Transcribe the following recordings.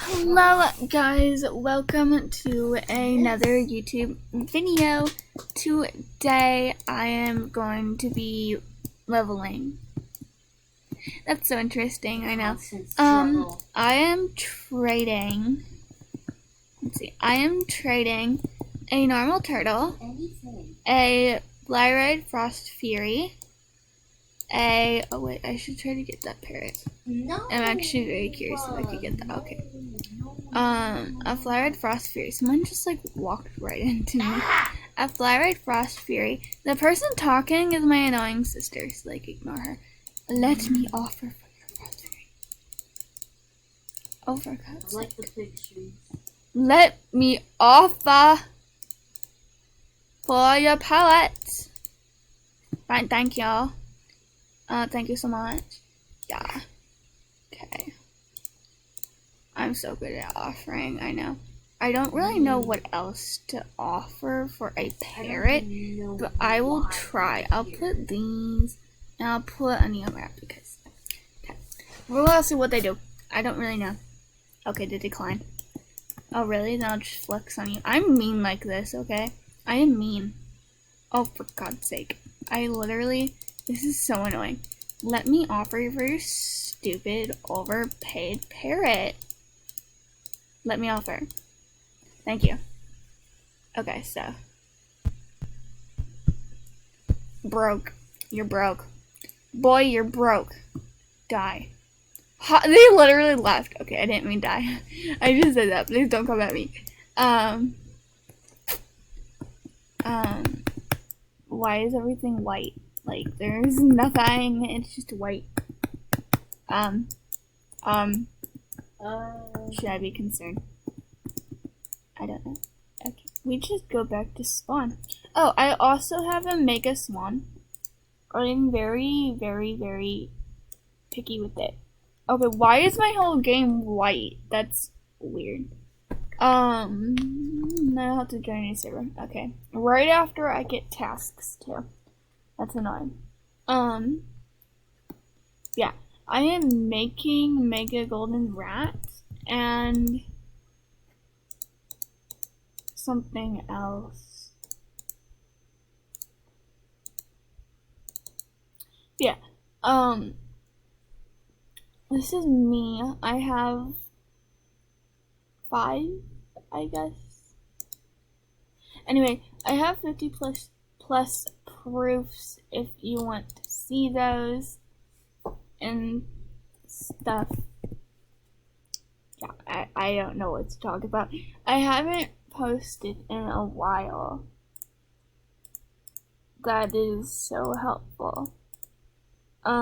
Hello guys, welcome to another YouTube video. Today I am going to be leveling. That's so interesting, I know. I am trading, I am trading a normal turtle, a Blyride Frost Fury, oh wait, I should try to get that parrot. No. I'm actually very curious if I could get that. Okay. A Flyride Frost Fury. Someone just like walked right into me. A Flyride Frost Fury. The person talking is my annoying sister, so like ignore her. Let me offer for your Frost Fury. Oh, for God's sake. I like the pictures. Let me offer for your pellets. Fine, thank y'all. Thank you so much. Yeah. Okay. I'm so good at offering, I know. I don't really know what else to offer for a parrot, but I will try. I'll put these, and I'll put a neon wrap because, okay. We'll see what they do. I don't really know. Okay, they decline. Oh, really? Then I'll just flex on you. I'm mean like this, okay? I am mean. Oh, for God's sake. I literally, this is so annoying. Let me offer you for your stupid, overpaid parrot. Let me offer. Thank you. Okay, so. Broke. You're broke. Boy, you're broke. Die. They literally left. Okay, I didn't mean die. I just said that. Please don't come at me. Why is everything white? Like, there's nothing. It's just white. Should I be concerned? I don't know. Okay, we just go back to spawn. Oh, I also have a Mega Swan. I'm very, very, very picky with it. Okay, why is my whole game white? That's weird. Now I have to join a server. Okay, right after I get tasks too. That's annoying. Yeah. I am making Mega Golden Rats and something else. Yeah. This is me. I have 5, I guess. Anyway, I have 50 plus proofs if you want to see those. And stuff. Yeah, I don't know what to talk about. I haven't posted in a while. That is so helpful. But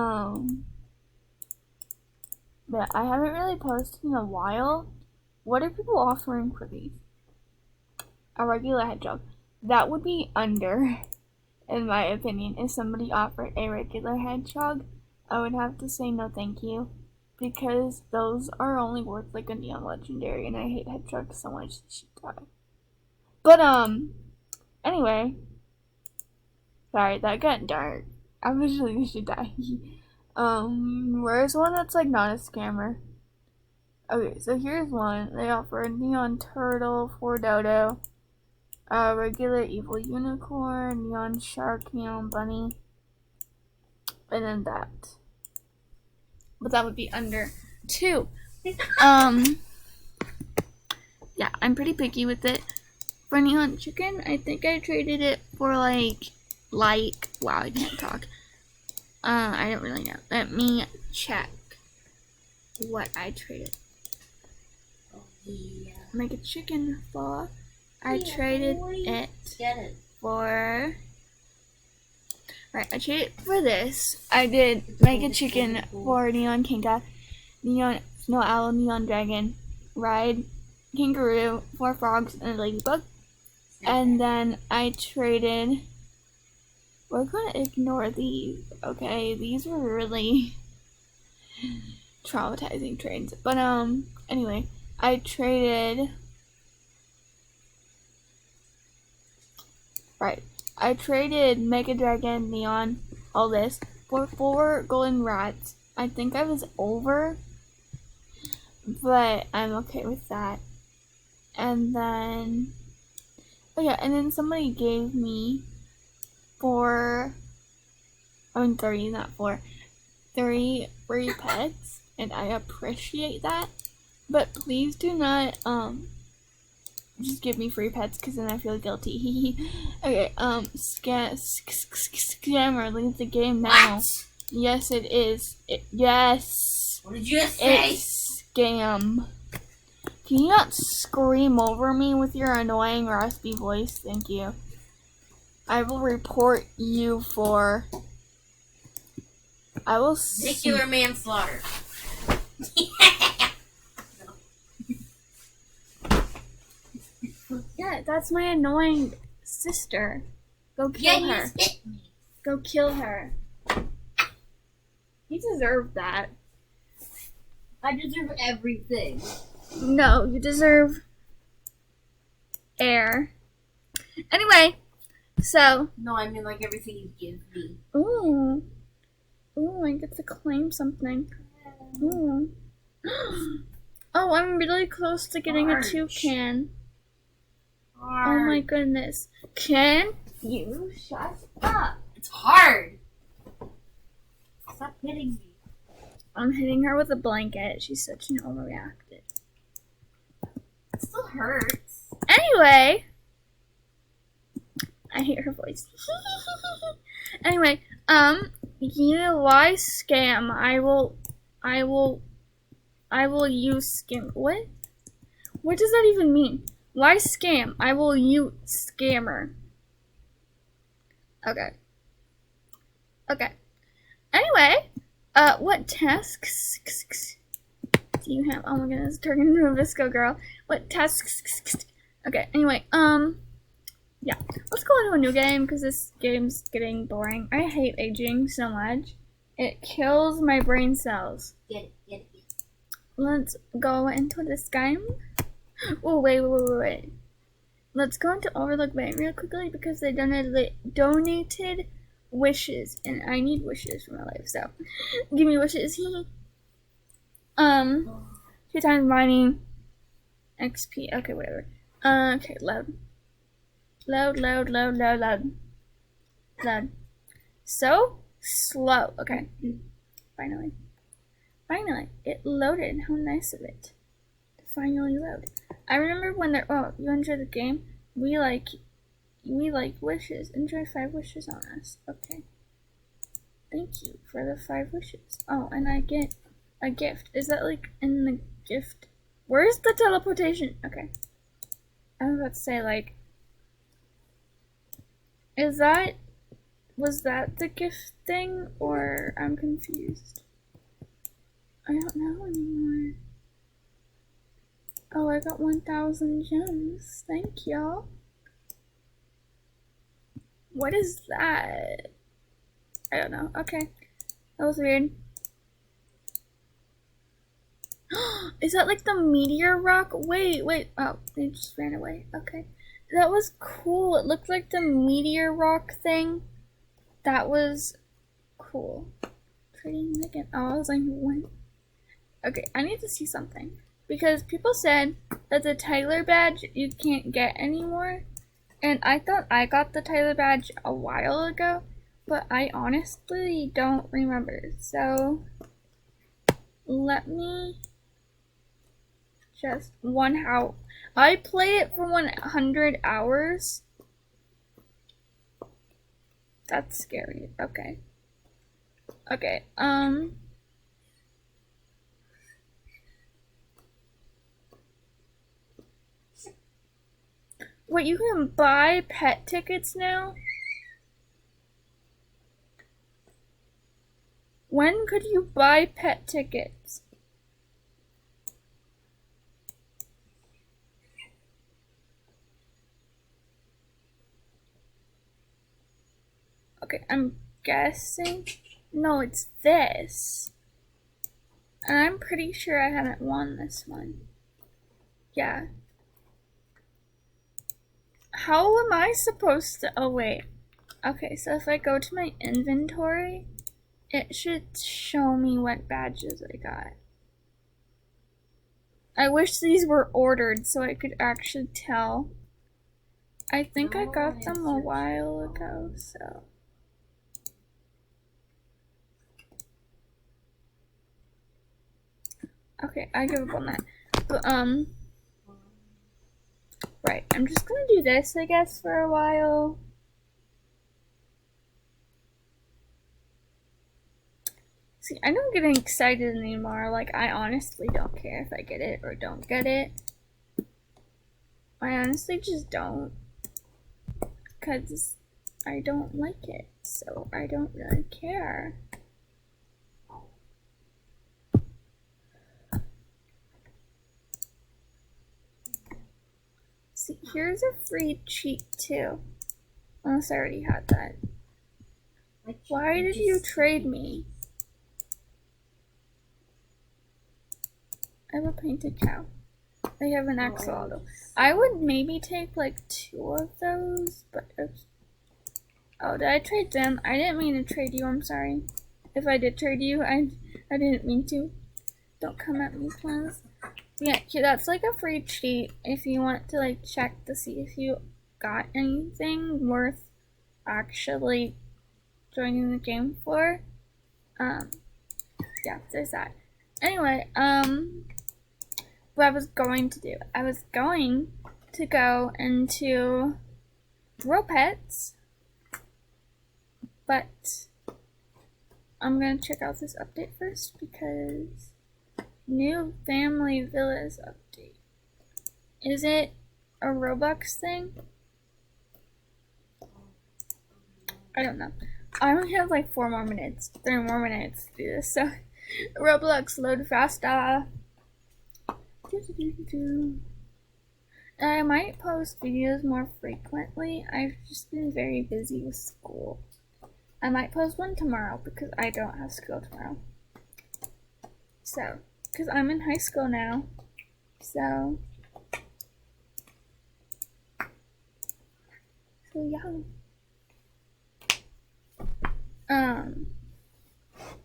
I haven't really posted in a while. What are people offering for these? A regular hedgehog. That would be under, in my opinion. If somebody offered a regular hedgehog, I would have to say no thank you, because those are only worth like a neon legendary, and I hate hedgehogs so much they should die. But anyway, sorry, that got dark. Eventually they should die. Where's one that's like not a scammer? Okay, so here's one. They offer a neon turtle for dodo, a regular evil unicorn, neon shark, neon bunny, and then that. But that would be under 2. Yeah, I'm pretty picky with it. For neon chicken, I think I traded it for like, wow, I can't talk. I don't really know. Let me check what I traded. Make a chicken for. I traded it for. Right, I traded for this. I did Mega Chicken for Neon Kinka, Neon Snow Owl, Neon Dragon, Ride, Kangaroo, 4 Frogs, and a Ladybug. And then I traded. We're gonna ignore these, okay? These were really traumatizing trades. But anyway, I traded. Right. I traded Mega Dragon, Neon, all this, for 4 golden rats. I think I was over but I'm okay with that. And then, oh yeah, and then somebody gave me 3, not 4, 3 free pets, and I appreciate that. But please do not, just give me free pets, because then I feel guilty. Okay, scammer, leave the game now. What? Yes, it is. Yes. What did you say? It's scam. Can you not scream over me with your annoying raspy voice? Thank you. I will report you for... I will... Vehicular manslaughter. Yeah, that's my annoying sister. Go kill her. You hit me. Go kill her. You deserve that. I deserve everything. No, you deserve air. Anyway, so... No, I mean like everything you give me. Ooh. Ooh, I get to claim something. Ooh. Oh, I'm really close to getting a toucan. Oh my goodness. Can you shut up? It's hard. Stop hitting me. I'm hitting her with a blanket. She's such an overreacted. It still hurts. Anyway. I hate her voice. Anyway, you know why scam? I will use scam. What? What does that even mean? Why scam? I will use scammer. Okay. Okay. Anyway, what tasks do you have? Oh my goodness, turning into a Visco girl. What tasks? Okay, anyway, yeah. Let's go into a new game, because this game's getting boring. I hate aging so much. It kills my brain cells. Get it. Let's go into this game. Oh, wait. Let's go into Overlook Bay real quickly, because they donated wishes, and I need wishes for my life, so give me wishes. 2 times mining XP. Okay, whatever. Okay, load. So slow. Okay, finally, it loaded. How nice of it to finally load. I remember when you enjoy the game. We like wishes. Enjoy 5 wishes on us. Okay. Thank you for the 5 wishes. Oh, and I get a gift. Is that like in the gift? Where's the teleportation? Okay. I was about to say, like, was that the gift thing, or I'm confused? I don't know anymore. Oh, I got 1,000 gems. Thank y'all. What is that? I don't know. Okay. That was weird. Is that like the meteor rock? Wait. Oh, they just ran away. Okay. That was cool. It looked like the meteor rock thing. That was cool. Pretty Megan. Oh, I was like, what? Okay, I need to see something. Because people said that the Tyler badge you can't get anymore. And I thought I got the Tyler badge a while ago. But I honestly don't remember. So, let me just I play it for 100 hours. That's scary. Okay. Okay, wait, you can buy pet tickets now? When could you buy pet tickets? Okay, I'm guessing. No, it's this. And I'm pretty sure I haven't won this one. Yeah. How am I supposed to? Oh, wait. Okay, so if I go to my inventory, it should show me what badges I got. I wish these were ordered so I could actually tell. I think I got them a while ago, so. Okay, I give up on that. But, right, I'm just gonna do this, I guess, for a while. See, I don't get excited anymore. Like, I honestly don't care if I get it or don't get it. I honestly just don't. Because I don't like it, so I don't really care. See, here's a free cheat too. Unless I already had that. Why did you trade me? I have a painted cow. I have an axolotl. I would maybe take like 2 of those, but oops. Oh, did I trade them? I didn't mean to trade you, I'm sorry. If I did trade you, I didn't mean to. Don't come at me, please. Yeah, that's like a free cheat if you want to like check to see if you got anything worth actually joining the game for. Yeah, there's that. Anyway, what I was going to do, I was going to go into Grow Pets, but I'm gonna check out this update first because new family villas update. Is it a Roblox thing? I don't know. I only have like 3 more minutes to do this, so Roblox load faster. I might post videos more frequently. I've just been very busy with school. I might post one tomorrow because I don't have school tomorrow. So, because I'm in high school now. So yeah.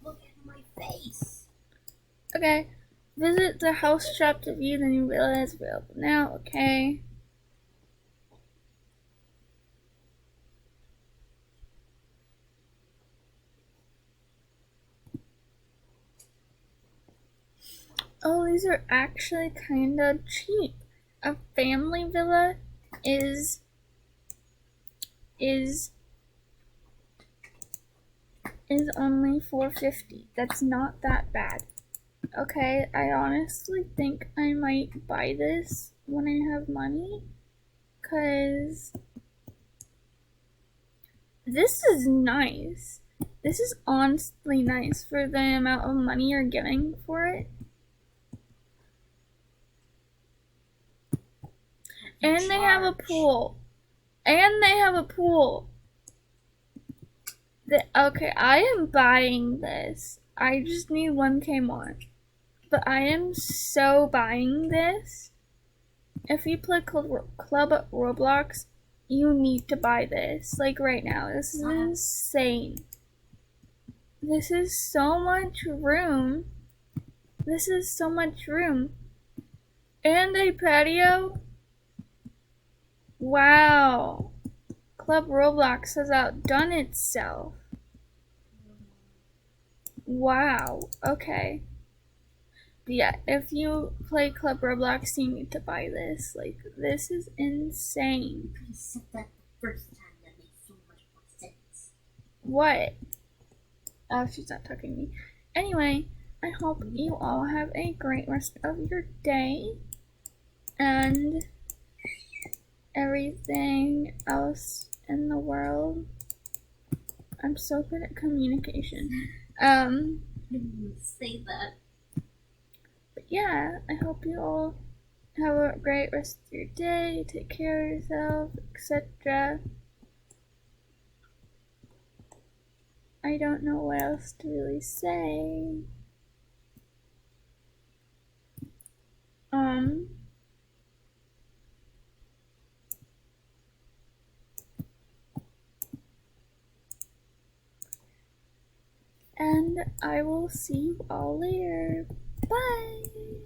Look at my face. Okay. Visit the house shop to view the new villas available now. Okay. Oh, these are actually kind of cheap. A family villa is only $4.50. That's not that bad. Okay, I honestly think I might buy this when I have money, cause this is nice. This is honestly nice for the amount of money you're giving for it. And they have a pool. Okay, I am buying this. I just need 1K more. But I am so buying this. If you play Club Roblox, you need to buy this. Like right now. This is insane. This is so much room. And a patio. Wow. Club Roblox has outdone itself. Wow. Okay. But yeah, if you play Club Roblox, you need to buy this. Like, this is insane. You said that the first time. That makes so much more sense. What? Oh, she's not talking to me. Anyway, I hope you all have a great rest of your day. And everything else in the world. I'm so good at communication. I didn't say that. But yeah, I hope you all have a great rest of your day. Take care of yourself, etc. I don't know what else to really say. And I will see you all later. Bye!